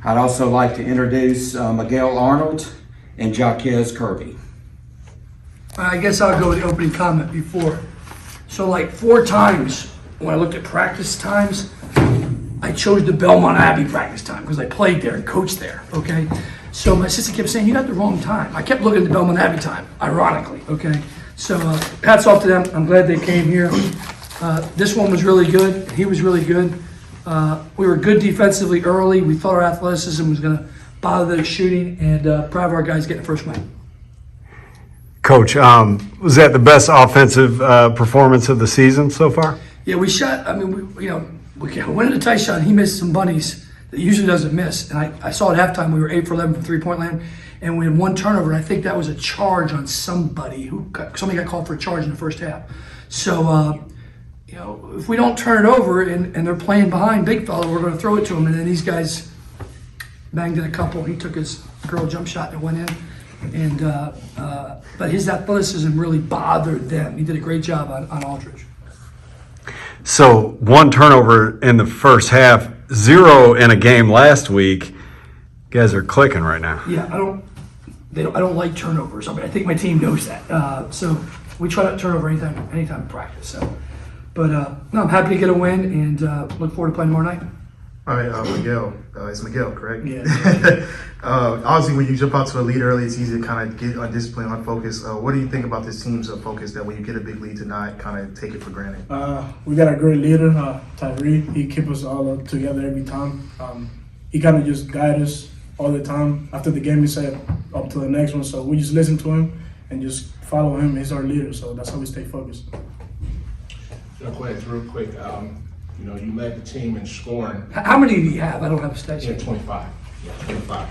I'd also like to introduce Miguel Arnold and Jaquez Kirby. I guess I'll go with the opening comment before. So like 4 times when I looked at practice times, I chose the Belmont Abbey practice time because I played there and coached there, okay? So my assistant kept saying, you got the wrong time. I kept looking at the Belmont Abbey time, ironically, okay? So hats off to them. I'm glad they came here. This one was really good. He was really good. We were good defensively early. We thought our athleticism was going to bother their shooting, and proud of our guys getting the first win. Coach, was that the best offensive performance of the season so far? Yeah, we shot. I mean, we went into tight shot. He missed some bunnies that he usually doesn't miss. And I saw at halftime we were 8 for 11 from 3-point land, and we had 1 turnover. And I think that was a charge on somebody somebody got called for a charge in the first half. So if we don't turn it over and they're playing behind big fella, we're going to throw it to them. And then these guys banged in a couple. He took his girl jump shot and it went in. And but his athleticism really bothered them. He did a great job on Aldridge. So 1 turnover in the first half, 0 in a game last week. You guys are clicking right now. Yeah, I don't like turnovers. I mean, I think my team knows that. So we try not to turn over anytime in practice. So, but no, I'm happy to get a win and look forward to playing tomorrow night. All right, Miguel. It's Miguel, correct? Yeah. Obviously, when you jump out to a lead early, it's easy to kind of get undisciplined, unfocused. What do you think about this team's focus that when you get a big lead to not kind of take it for granted? We got a great leader, Tyree. He keeps us all together every time. He kind of just guides us all the time. After the game, he said up to the next one. So we just listen to him and just follow him. He's our leader, so that's how we stay focused. Real quick. You led the team in scoring. How many do you have? I don't have a stat sheet. 25. Yeah, 25.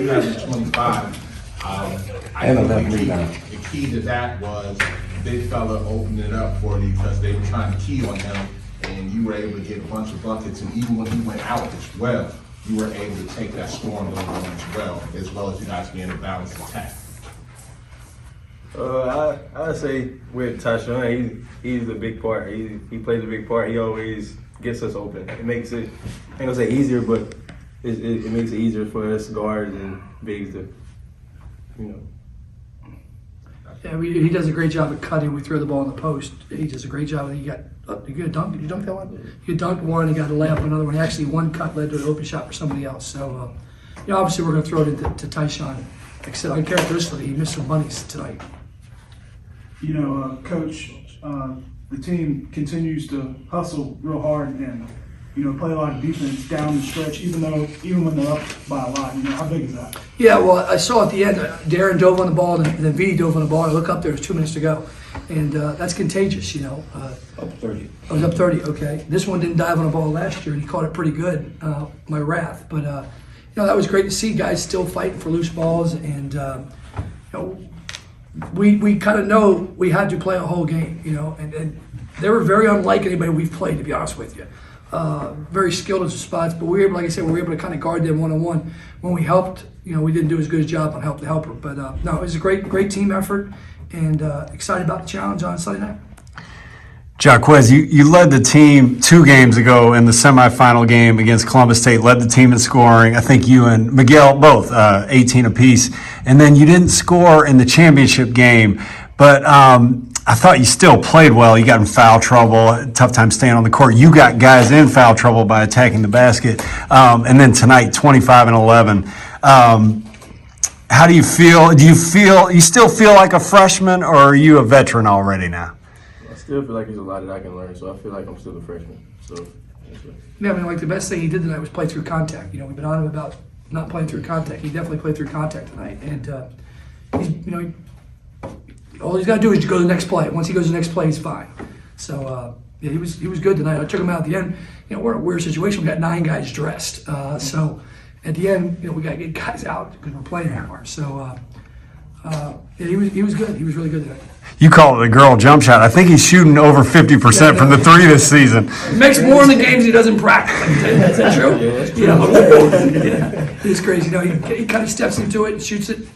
You have 25. I And think 11 the key to that was big fella opened it up for you because they were trying to key on him, and you were able to get a bunch of buckets. And even when he went out as well, you were able to take that scoring load on as well as you guys being a balanced attack. I'd say with Tyshawn, he's the big part. He plays a big part. He always gets us open. It makes it, I ain't gonna say easier, but it makes it easier for us guards and bigs to, Yeah, he does a great job of cutting. We throw the ball in the post. He does a great job. You got a dunk. Did you dunk that one? You dunked one. You got a layup on another one. Actually, one cut led to an open shot for somebody else. So, obviously, we're going to throw it into Tyshawn. Like I said, uncharacteristically, he missed some bunnies tonight. Coach, the team continues to hustle real hard and, play a lot of defense down the stretch, even when they're up by a lot. How big is that? Yeah, well, I saw at the end, Darren dove on the ball, and then Vidi dove on the ball. I look up there, there's 2 minutes to go. And that's contagious, Up 30. I was up 30, okay. This one didn't dive on the ball last year, and he caught it pretty good, my wrath. But, that was great to see guys still fighting for loose balls. And, we kind of know we had to play a whole game, and they were very unlike anybody we've played, to be honest with you. Very skilled in some spots, but we were able, like I said, we were able to kind of guard them one-on-one. When we helped, we didn't do as good a job on help the helper. But no, it was a great team effort, and excited about the challenge on Sunday night. Jaquez, you led the team 2 games ago in the semifinal game against Columbus State, led the team in scoring. I think you and Miguel both, 18 apiece. And then you didn't score in the championship game, but I thought you still played well. You got in foul trouble, tough time staying on the court. You got guys in foul trouble by attacking the basket. And then tonight, 25 and 11. How do you feel? Do you still feel like a freshman, or are you a veteran already now? I still feel like there's a lot that I can learn, so I feel like I'm still a freshman. So, Yeah, the best thing he did tonight was play through contact. We've been on him about not playing through contact. He definitely played through contact tonight. And, all he's got to do is go to the next play. Once he goes to the next play, he's fine. So, he was good tonight. I took him out at the end. We're in a weird situation. We got 9 guys dressed. So, at the end, we got to get guys out because we're playing more. So, he was good. He was really good tonight. You call it a girl jump shot. I think he's shooting over 50% from the 3 this season. He makes more in the games he does in practice. Is that true? Yeah. It's crazy. He kind of steps into it and shoots it.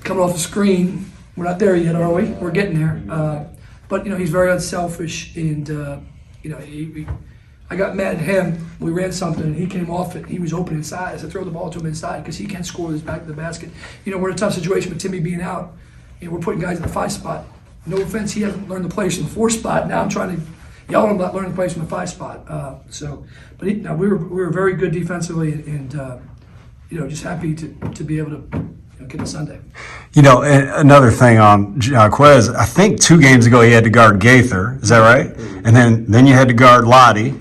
Coming off the screen. We're not there yet, are we? We're getting there. But, he's very unselfish. And, I got mad at him. We ran something, and he came off it. He was open inside. I said, throw the ball to him inside because he can score with his back to the basket. You know, we're in a tough situation with Timmy being out. You know, we're putting guys in the 5 spot. No offense, he hasn't learned the plays from the 4 spot. Now I'm trying to yell at him about learning the plays from the 5 spot. But we were very good defensively, and you know, just happy to be able to get to Sunday. You know, and another thing on Jaquez, I think 2 games ago he had to guard Gaither. Is that right? And then you had to guard Lottie.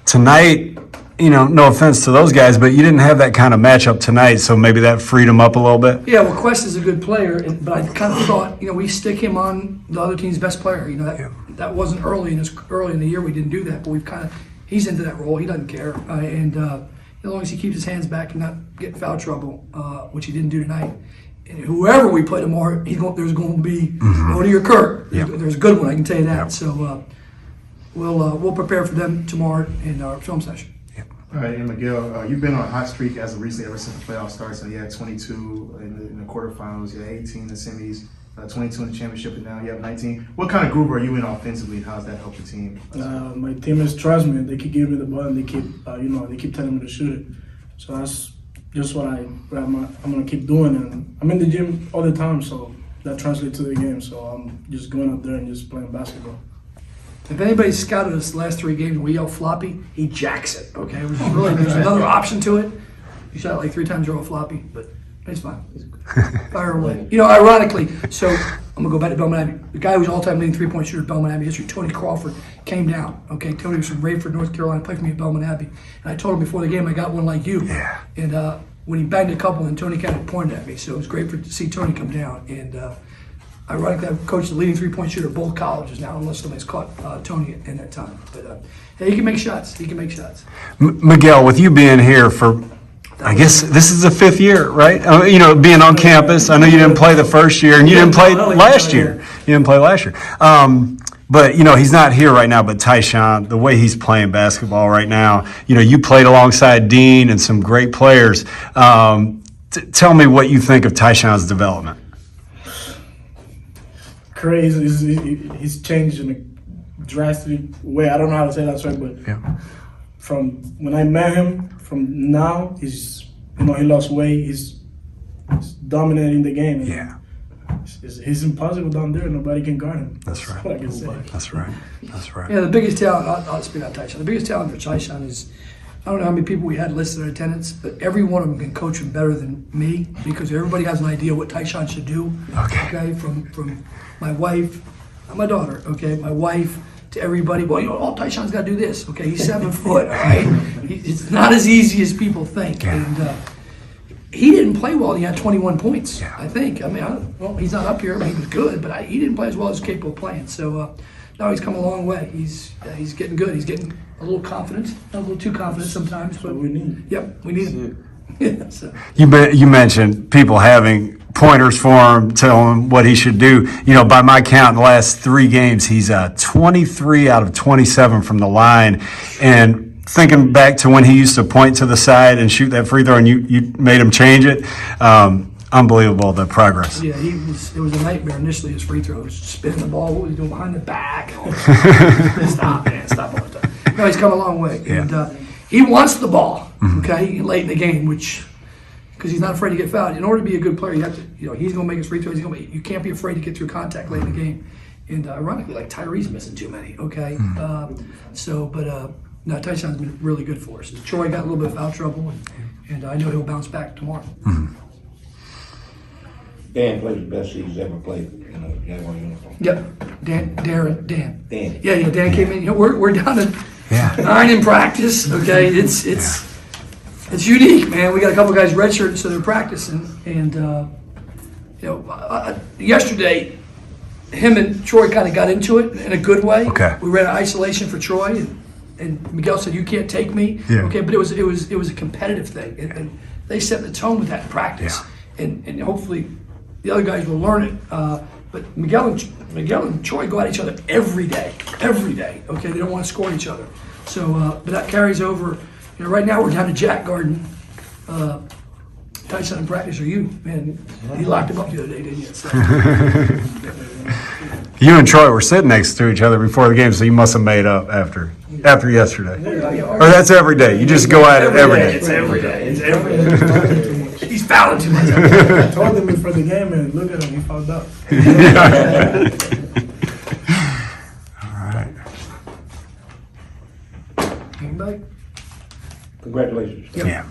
Tonight, you know, no offense to those guys, but you didn't have that kind of matchup tonight, so maybe that freed him up a little bit. Yeah, well, Quest is a good player, but I kind of thought, you know, we stick him on the other team's best player. You know, that wasn't early in the year. We didn't do that, but we've kind of he's into that role. He doesn't care, and as long as he keeps his hands back and not get in foul trouble, which he didn't do tonight. And whoever we play tomorrow, there's going to be Odie or Kurt. There's a good one, I can tell you that. So we'll prepare for them tomorrow in our film session. All right, and Miguel, you've been on a hot streak as of recently ever since the playoffs started. So you had 22 in the quarterfinals, you had 18 in the semis, 22 in the championship, and now you have 19. What kind of group are you in offensively, and how does that help the team? My teammates trust me. They keep giving me the ball, and they keep, they keep telling me to shoot it. So that's just what I'm gonna keep doing. And I'm in the gym all the time, so that translates to the game. So I'm just going out there and just playing basketball. If anybody scouted us the last 3 games and we yell floppy, he jacks it. Okay, there's another option to it. You shot it like 3 times, you're all floppy, but it's fine. Fire away. You know, ironically, so I'm gonna go back to Belmont Abbey. The guy who's all-time leading 3-point shooter at Belmont Abbey history, Tony Crawford, came down. Okay, Tony was from Rayford, North Carolina, played for me at Belmont Abbey, and I told him before the game I got one like you. Yeah. And when he banged a couple, and Tony kind of pointed at me, so it was great to see Tony come down. And ironically, I've coached the leading 3-point shooter at both colleges now, unless somebody's caught Tony in that time. But hey, he can make shots. He can make shots. Miguel, with you being here for, I guess this is the 5th year, right? You know, being on campus. I know you didn't play the first year, and you didn't play last year. You didn't play last year. But, you know, he's not here right now, but Tyshawn, the way he's playing basketball right now, you know, you played alongside Dean and some great players. Tell me what you think of Tyshawn's development. Crazy. He's changed in a drastic way. I don't know how to say that right, but from when I met him, from now, he lost weight. He's dominating the game. Yeah. He's impossible down there. Nobody can guard him. That's right. What I can say. That's right. That's right. Yeah, the biggest talent, I'll speak on Tyshawn. The biggest talent for Tyshawn is, I don't know how many people we had listed in attendance, but every one of them can coach him better than me because everybody has an idea what Tyshawn should do. Okay, from my wife, my daughter, okay, my wife, to everybody. Well, you know, oh, Tyshawn's got to do this. Okay, he's 7 foot, all right? It's not as easy as people think. And he didn't play well. He had 21 points, I think. I mean, well, he's not up here. I mean, he was good, but he didn't play as well as he's capable of playing. So, no, he's come a long way. He's getting good. He's getting a little confident, a little too confident sometimes. But we need. Yep, we need him. Yeah, so. You mentioned people having pointers for him, telling him what he should do. You know, by my count, in the last 3 games, he's 23 out of 27 from the line. And thinking back to when he used to point to the side and shoot that free throw, and you made him change it, unbelievable, the progress. Yeah, it was a nightmare initially, his free throws, spinning the ball, what was he doing behind the back? Stop all the time. No, he's come a long way. Yeah. And he wants the ball, okay, late in the game, because he's not afraid to get fouled. In order to be a good player, you have to, he's going to make his free throws. You can't be afraid to get through contact late in the game. And ironically, like Tyree's missing too many, okay? No, Tyshawn's been really good for us. Troy got a little bit of foul trouble, and I know he'll bounce back tomorrow. Dan played the best he's ever played in a Jaguar uniform. Yep, Dan. Dan. Yeah, Dan came in. We're down to 9 in practice. Okay, it's unique, man. We got a couple guys redshirted, so they're practicing. And yesterday, him and Troy kind of got into it in a good way. Okay. We ran an isolation for Troy, and Miguel said, "You can't take me." Yeah. Okay, but it was a competitive thing, and they set the tone with that in practice, and hopefully the other guys will learn it. But Miguel and Troy go at each other every day. Okay, they don't want to score each other. So, but that carries over. Right now we're down to Jack Garden, Tyson in practice or you, man. He locked him up the other day, didn't you? So, You and Troy were sitting next to each other before the game, so you must have made up after yesterday. Or that's every day. You just go at it every day. It's every day. It's every He's day. talking too much. He's fouling too much. I told him before the game, and look at him, he fouled up. All right. Anybody? Congratulations. Yeah.